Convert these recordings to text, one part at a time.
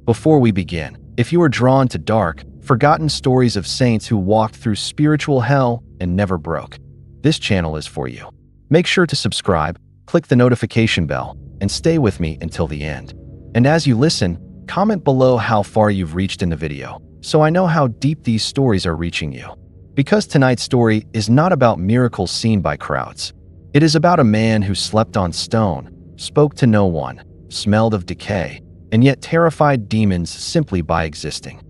Before we begin, if you are drawn to dark, forgotten stories of saints who walked through spiritual hell and never broke, this channel is for you. Make sure to subscribe, click the notification bell, and stay with me until the end. And as you listen, comment below how far you've reached in the video, so I know how deep these stories are reaching you. Because tonight's story is not about miracles seen by crowds. It is about a man who slept on stone, spoke to no one, smelled of decay, and yet terrified demons simply by existing.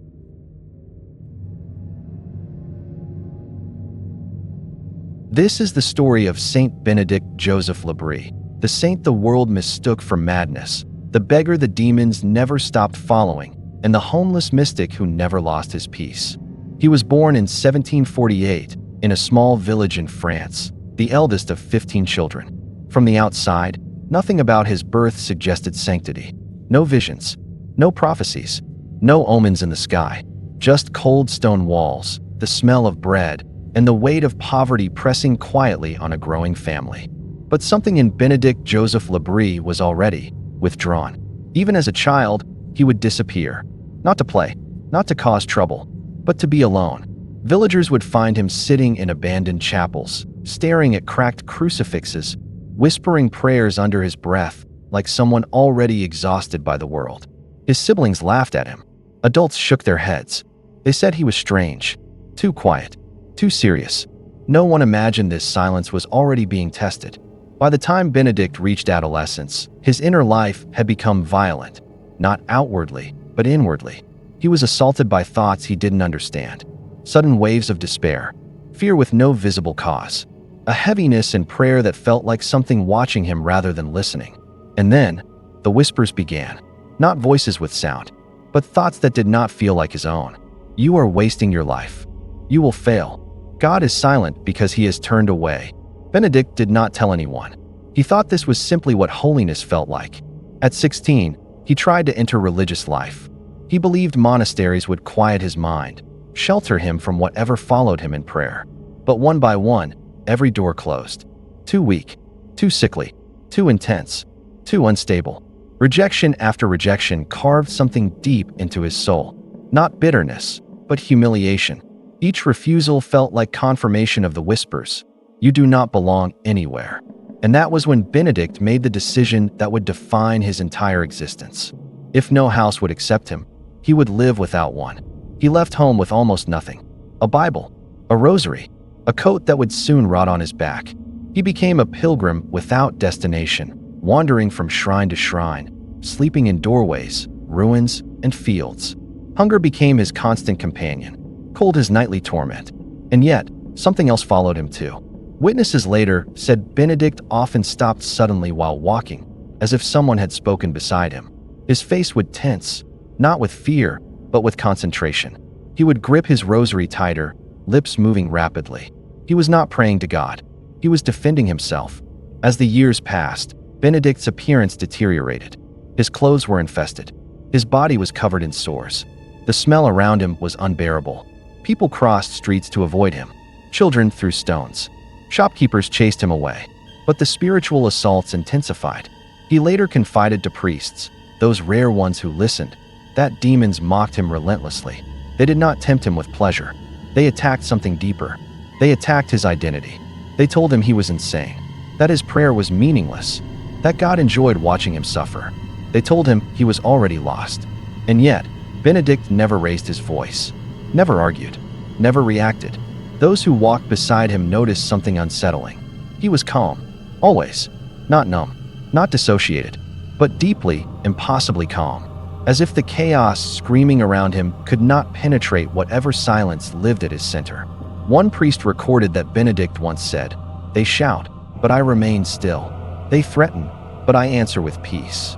This is the story of Saint Benedict Joseph Labre, the saint the world mistook for madness, the beggar the demons never stopped following, and the homeless mystic who never lost his peace. He was born in 1748 in a small village in France, the eldest of 15 children. From the outside, nothing about his birth suggested sanctity. No visions, no prophecies, no omens in the sky, just cold stone walls, the smell of bread, and the weight of poverty pressing quietly on a growing family. But something in Benedict Joseph Labre was already withdrawn. Even as a child, he would disappear. Not to play, not to cause trouble, but to be alone. Villagers would find him sitting in abandoned chapels, staring at cracked crucifixes, whispering prayers under his breath, like someone already exhausted by the world. His siblings laughed at him. Adults shook their heads. They said he was strange, too quiet, too serious. No one imagined this silence was already being tested. By the time Benedict reached adolescence, his inner life had become violent, not outwardly, but inwardly. He was assaulted by thoughts he didn't understand, sudden waves of despair, fear with no visible cause, a heaviness in prayer that felt like something watching him rather than listening. And then, the whispers began, not voices with sound, but thoughts that did not feel like his own. You are wasting your life. You will fail. God is silent because he has turned away. Benedict did not tell anyone. He thought this was simply what holiness felt like. At 16, he tried to enter religious life. He believed monasteries would quiet his mind, shelter him from whatever followed him in prayer. But one by one, every door closed. Too weak, too sickly, too intense, too unstable. Rejection after rejection carved something deep into his soul. Not bitterness, but humiliation. Each refusal felt like confirmation of the whispers. You do not belong anywhere. And that was when Benedict made the decision that would define his entire existence. If no house would accept him, he would live without one. He left home with almost nothing. A Bible, a rosary, a coat that would soon rot on his back. He became a pilgrim without destination, wandering from shrine to shrine, sleeping in doorways, ruins, and fields. Hunger became his constant companion, cold his nightly torment. And yet, something else followed him too. Witnesses later said Benedict often stopped suddenly while walking, as if someone had spoken beside him. His face would tense, not with fear, but with concentration. He would grip his rosary tighter, lips moving rapidly. He was not praying to God. He was defending himself. As the years passed, Benedict's appearance deteriorated. His clothes were infested. His body was covered in sores. The smell around him was unbearable. People crossed streets to avoid him. Children threw stones. Shopkeepers chased him away. But the spiritual assaults intensified. He later confided to priests, those rare ones who listened, that demons mocked him relentlessly. They did not tempt him with pleasure. They attacked something deeper. They attacked his identity. They told him he was insane, that his prayer was meaningless, that God enjoyed watching him suffer. They told him he was already lost. And yet, Benedict never raised his voice, never argued, never reacted. Those who walked beside him noticed something unsettling. He was calm, always, not numb, not dissociated, but deeply, impossibly calm, as if the chaos screaming around him could not penetrate whatever silence lived at his center. One priest recorded that Benedict once said, "They shout, but I remain still. They threaten, but I answer with peace."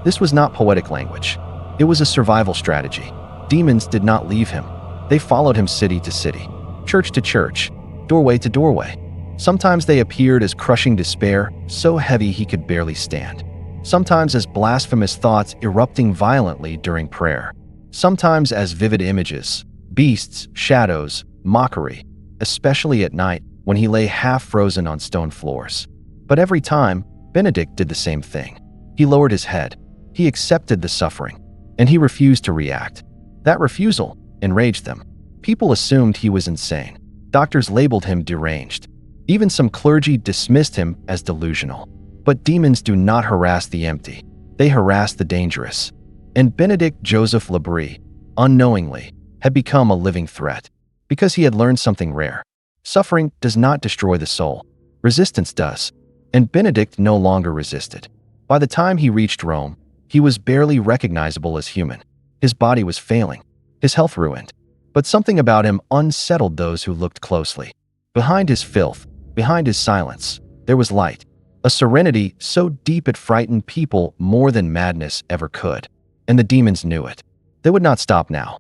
This was not poetic language. It was a survival strategy. Demons did not leave him. They followed him city to city, church to church, doorway to doorway. Sometimes they appeared as crushing despair, so heavy he could barely stand. Sometimes as blasphemous thoughts erupting violently during prayer. Sometimes as vivid images, beasts, shadows, mockery, especially at night when he lay half-frozen on stone floors. But every time, Benedict did the same thing. He lowered his head. He accepted the suffering. and he refused to react. That refusal enraged them. People assumed he was insane. Doctors labeled him deranged. Even some clergy dismissed him as delusional. But demons do not harass the empty. They harass the dangerous. And Benedict Joseph Labre, unknowingly, had become a living threat. Because he had learned something rare. Suffering does not destroy the soul. Resistance does. And Benedict no longer resisted. By the time he reached Rome, he was barely recognizable as human. His body was failing. His health ruined. But something about him unsettled those who looked closely. Behind his filth, behind his silence, there was light. A serenity so deep it frightened people more than madness ever could. And the demons knew it. They would not stop now.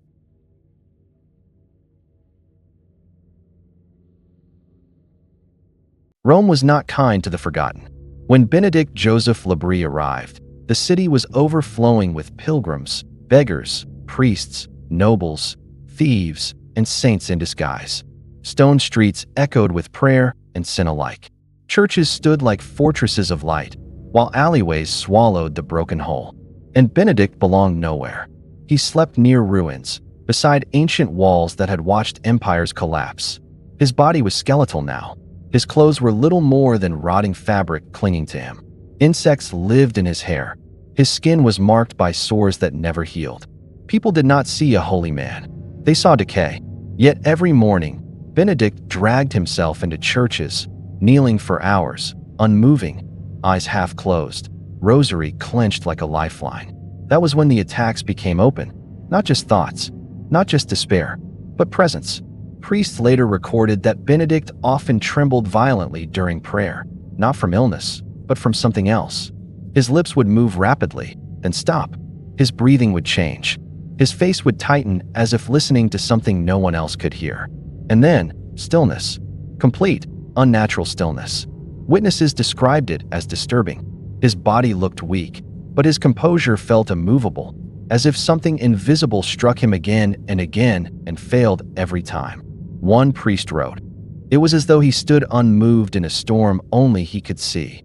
Rome was not kind to the forgotten. When Benedict Joseph Labre arrived, the city was overflowing with pilgrims, beggars, priests, nobles, thieves, and saints in disguise. Stone streets echoed with prayer and sin alike. Churches stood like fortresses of light, while alleyways swallowed the broken whole. And Benedict belonged nowhere. He slept near ruins, beside ancient walls that had watched empires collapse. His body was skeletal now. His clothes were little more than rotting fabric clinging to him. Insects lived in his hair. His skin was marked by sores that never healed. People did not see a holy man. They saw decay. Yet every morning, Benedict dragged himself into churches, kneeling for hours, unmoving, eyes half closed, rosary clenched like a lifeline. That was when the attacks became open. Not just thoughts, not just despair, but presence. Priests later recorded that Benedict often trembled violently during prayer, not from illness, but from something else. His lips would move rapidly, then stop. His breathing would change. His face would tighten as if listening to something no one else could hear. And then, stillness. Complete, unnatural stillness. Witnesses described it as disturbing. His body looked weak, but his composure felt immovable, as if something invisible struck him again and failed every time. One priest wrote, "It was as though he stood unmoved in a storm only he could see."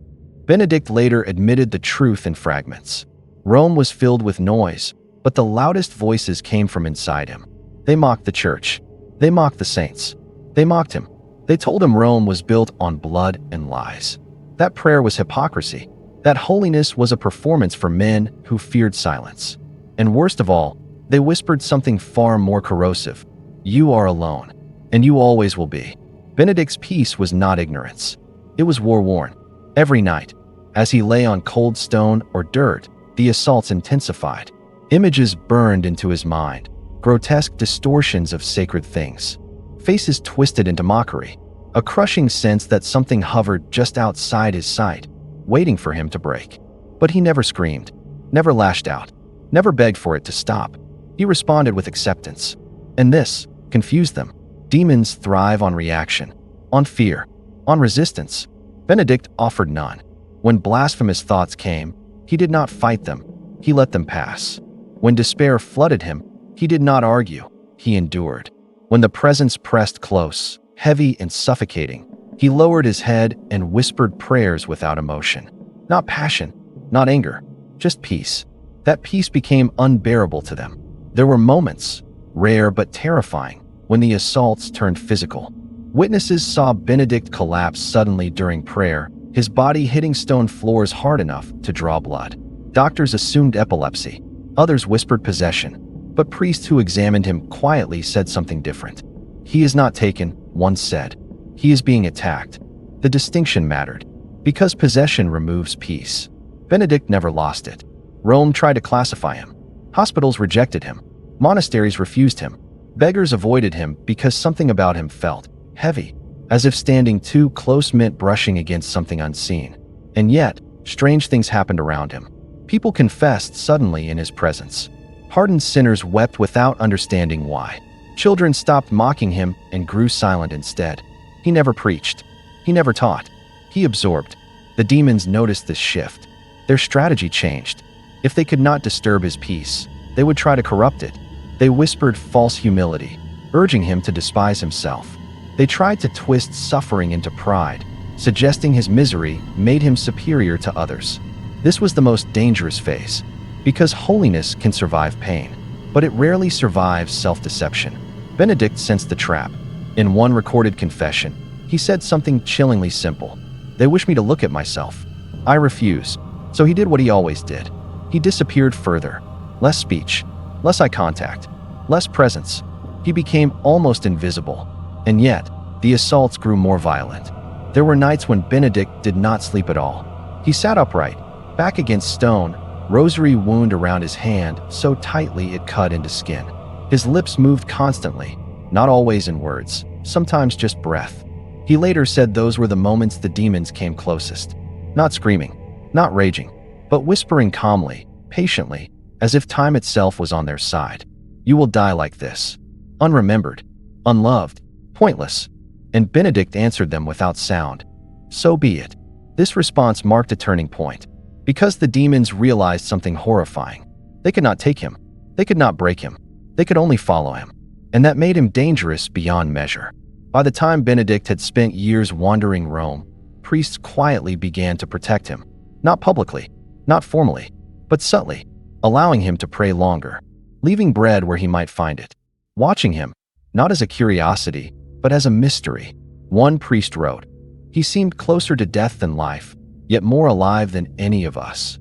Benedict later admitted the truth in fragments. Rome was filled with noise, but the loudest voices came from inside him. They mocked the church. They mocked the saints. They mocked him. They told him Rome was built on blood and lies. That prayer was hypocrisy. That holiness was a performance for men who feared silence. And worst of all, they whispered something far more corrosive. "You are alone, and you always will be." Benedict's peace was not ignorance. It was war-worn. Every night, as he lay on cold stone or dirt, the assaults intensified. Images burned into his mind, grotesque distortions of sacred things. Faces twisted into mockery, a crushing sense that something hovered just outside his sight, waiting for him to break. But he never screamed, never lashed out, never begged for it to stop. He responded with acceptance. And this confused them. Demons thrive on reaction, on fear, on resistance. Benedict offered none. When blasphemous thoughts came, he did not fight them, he let them pass. When despair flooded him, he did not argue, he endured. When the presence pressed close, heavy and suffocating, he lowered his head and whispered prayers without emotion. Not passion, not anger, just peace. That peace became unbearable to them. There were moments, rare but terrifying, when the assaults turned physical. Witnesses saw Benedict collapse suddenly during prayer, his body hitting stone floors hard enough to draw blood. Doctors assumed epilepsy. Others whispered possession. But priests who examined him quietly said something different. "He is not taken," one said. "He is being attacked." The distinction mattered, because possession removes peace. Benedict never lost it. Rome tried to classify him. Hospitals rejected him. Monasteries refused him. Beggars avoided him because something about him felt heavy, as if standing too close meant brushing against something unseen. And yet, strange things happened around him. People confessed suddenly in his presence. Hardened sinners wept without understanding why. Children stopped mocking him and grew silent instead. He never preached. He never taught. He absorbed. The demons noticed this shift. Their strategy changed. If they could not disturb his peace, they would try to corrupt it. They whispered false humility, urging him to despise himself. They tried to twist suffering into pride, suggesting his misery made him superior to others. This was the most dangerous phase, because holiness can survive pain, but it rarely survives self-deception. Benedict sensed the trap. In one recorded confession, he said something chillingly simple. "They wish me to look at myself. I refuse." So he did what he always did. He disappeared further. Less speech, less eye contact, less presence. He became almost invisible. And yet, the assaults grew more violent. There were nights when Benedict did not sleep at all. He sat upright, back against stone, rosary wound around his hand so tightly it cut into skin. His lips moved constantly, not always in words, sometimes just breath. He later said those were the moments the demons came closest. Not screaming, not raging, but whispering calmly, patiently, as if time itself was on their side. "You will die like this. Unremembered, unloved, pointless." And Benedict answered them without sound. "So be it." This response marked a turning point, because the demons realized something horrifying. They could not take him. They could not break him. They could only follow him. And that made him dangerous beyond measure. By the time Benedict had spent years wandering Rome, priests quietly began to protect him. Not publicly, not formally, but subtly, allowing him to pray longer, leaving bread where he might find it, watching him, not as a curiosity, but as a mystery. One priest wrote, "He seemed closer to death than life, yet more alive than any of us."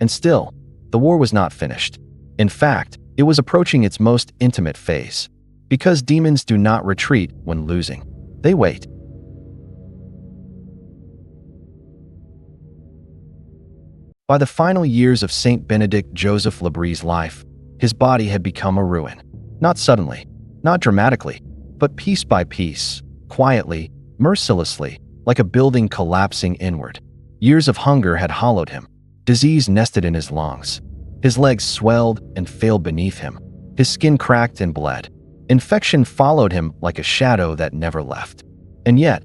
And still, the war was not finished. In fact, it was approaching its most intimate phase. Because demons do not retreat when losing. They wait. By the final years of Saint Benedict Joseph Labre's life, his body had become a ruin. Not suddenly, not dramatically, but piece by piece, quietly, mercilessly, like a building collapsing inward. Years of hunger had hollowed him. Disease nested in his lungs. His legs swelled and failed beneath him. His skin cracked and bled. Infection followed him like a shadow that never left. And yet,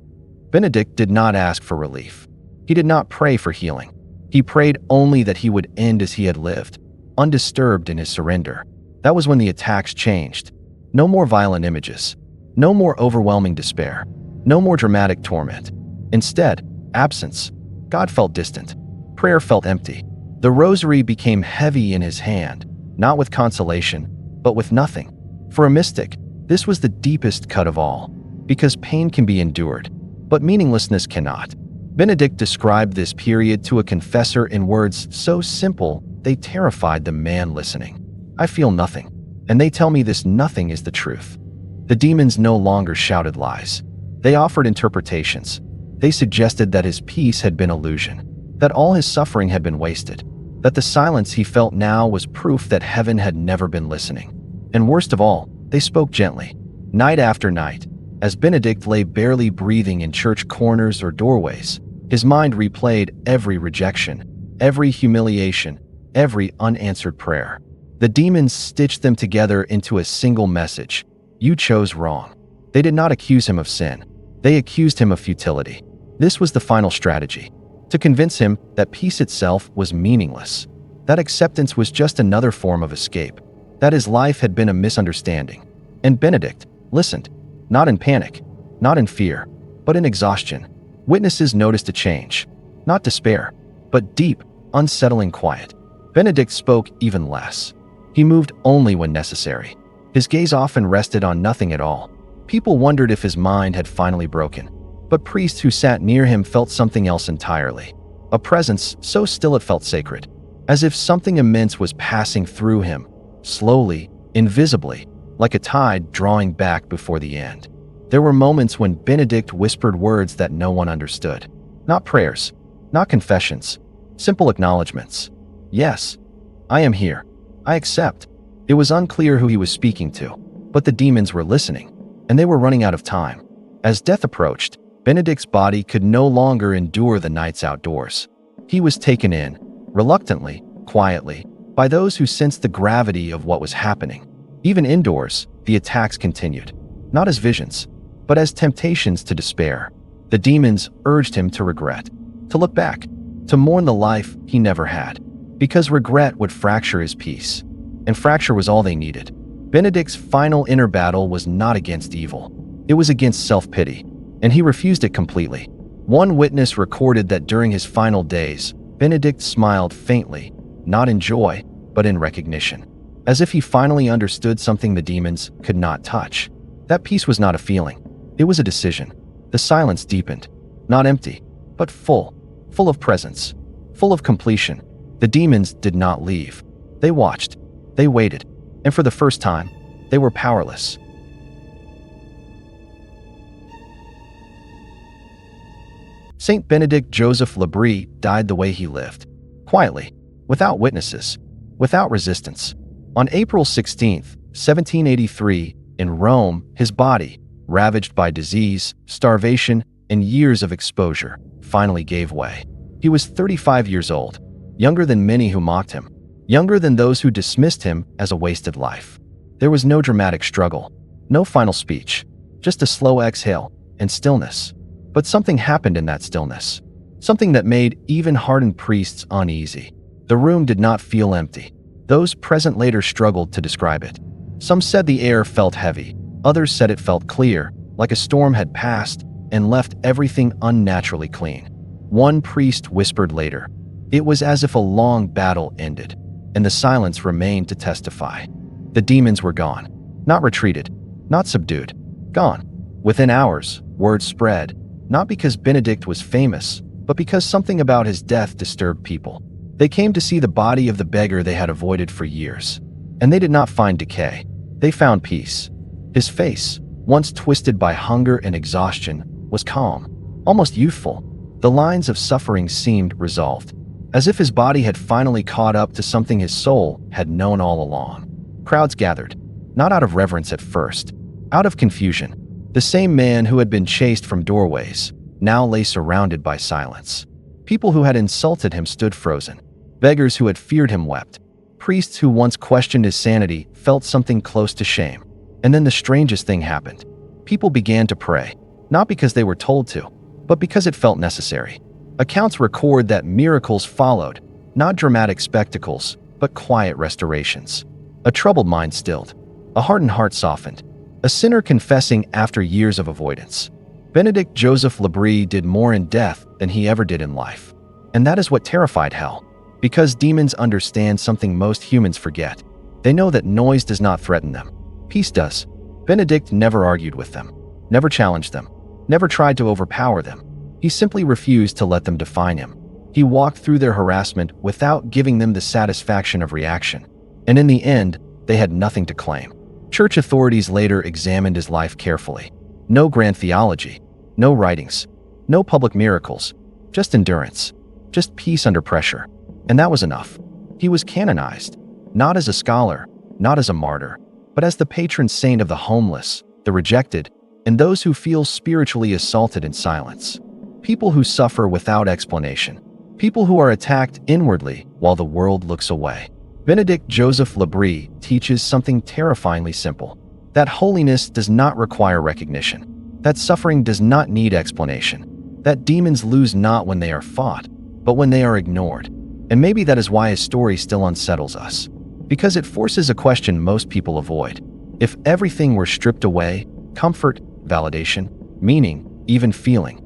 Benedict did not ask for relief. He did not pray for healing. He prayed only that he would end as he had lived, undisturbed in his surrender. That was when the attacks changed. No more violent images. No more overwhelming despair. No more dramatic torment. Instead, absence. God felt distant. Prayer felt empty. The rosary became heavy in his hand, not with consolation, but with nothing. For a mystic, this was the deepest cut of all, because pain can be endured, but meaninglessness cannot. Benedict described this period to a confessor in words so simple they terrified the man listening. "I feel nothing, and they tell me this nothing is the truth." The demons no longer shouted lies. They offered interpretations. They suggested that his peace had been illusion, that all his suffering had been wasted, that the silence he felt now was proof that heaven had never been listening. And worst of all, they spoke gently, night after night. As Benedict lay barely breathing in church corners or doorways, his mind replayed every rejection, every humiliation, every unanswered prayer. The demons stitched them together into a single message: "You chose wrong." They did not accuse him of sin. They accused him of futility. This was the final strategy: to convince him that peace itself was meaningless, that acceptance was just another form of escape, that his life had been a misunderstanding. And Benedict listened, not in panic, not in fear, but in exhaustion. Witnesses noticed a change, not despair, but deep, unsettling quiet. Benedict spoke even less. He moved only when necessary. His gaze often rested on nothing at all. People wondered if his mind had finally broken. But priests who sat near him felt something else entirely. A presence so still it felt sacred, as if something immense was passing through him, slowly, invisibly, like a tide drawing back before the end. There were moments when Benedict whispered words that no one understood. Not prayers, not confessions, simple acknowledgments. "Yes, I am here. I accept." It was unclear who he was speaking to, but the demons were listening, and they were running out of time. As death approached, Benedict's body could no longer endure the nights outdoors. He was taken in, reluctantly, quietly, by those who sensed the gravity of what was happening. Even indoors, the attacks continued, not as visions, but as temptations to despair. The demons urged him to regret, to look back, to mourn the life he never had, because regret would fracture his peace. And fracture was all they needed. Benedict's final inner battle was not against evil. It was against self-pity, and he refused it completely. One witness recorded that during his final days, Benedict smiled faintly, not in joy, but in recognition. As if he finally understood something the demons could not touch. That peace was not a feeling. It was a decision. The silence deepened. Not empty, but full. Full of presence. Full of completion. The demons did not leave. They watched. They waited. And for the first time, they were powerless. Saint Benedict Joseph Labre died the way he lived. Quietly. Without witnesses. Without resistance. On April 16, 1783, in Rome, his body, ravaged by disease, starvation, and years of exposure, finally gave way. He was 35 years old, younger than many who mocked him, younger than those who dismissed him as a wasted life. There was no dramatic struggle, no final speech, just a slow exhale and stillness. But something happened in that stillness, something that made even hardened priests uneasy. The room did not feel empty. Those present later struggled to describe it. Some said the air felt heavy. Others said it felt clear, like a storm had passed and left everything unnaturally clean. One priest whispered later, "It was as if a long battle ended, and the silence remained to testify." The demons were gone. Not retreated, not subdued. Gone. Within hours, word spread, not because Benedict was famous, but because something about his death disturbed people. They came to see the body of the beggar they had avoided for years. And they did not find decay. They found peace. His face, once twisted by hunger and exhaustion, was calm, almost youthful. The lines of suffering seemed resolved, as if his body had finally caught up to something his soul had known all along. Crowds gathered, not out of reverence at first, out of confusion. The same man who had been chased from doorways now lay surrounded by silence. People who had insulted him stood frozen. Beggars who had feared him wept. Priests who once questioned his sanity felt something close to shame. And then the strangest thing happened. People began to pray, not because they were told to, but because it felt necessary. Accounts record that miracles followed, not dramatic spectacles, but quiet restorations. A troubled mind stilled, a hardened heart softened, a sinner confessing after years of avoidance. Benedict Joseph Labre did more in death than he ever did in life. And that is what terrified hell. Because demons understand something most humans forget. They know that noise does not threaten them. Peace does. Benedict never argued with them, never challenged them, never tried to overpower them. He simply refused to let them define him. He walked through their harassment without giving them the satisfaction of reaction. And in the end, they had nothing to claim. Church authorities later examined his life carefully. No grand theology, no writings, no public miracles, just endurance, just peace under pressure. And that was enough. He was canonized, not as a scholar, not as a martyr, but as the patron saint of the homeless, the rejected, and those who feel spiritually assaulted in silence. People who suffer without explanation. People who are attacked inwardly while the world looks away. Benedict Joseph Labre teaches something terrifyingly simple. That holiness does not require recognition. That suffering does not need explanation. That demons lose not when they are fought, but when they are ignored. And maybe that is why his story still unsettles us. Because it forces a question most people avoid. If everything were stripped away, comfort, validation, meaning, even feeling,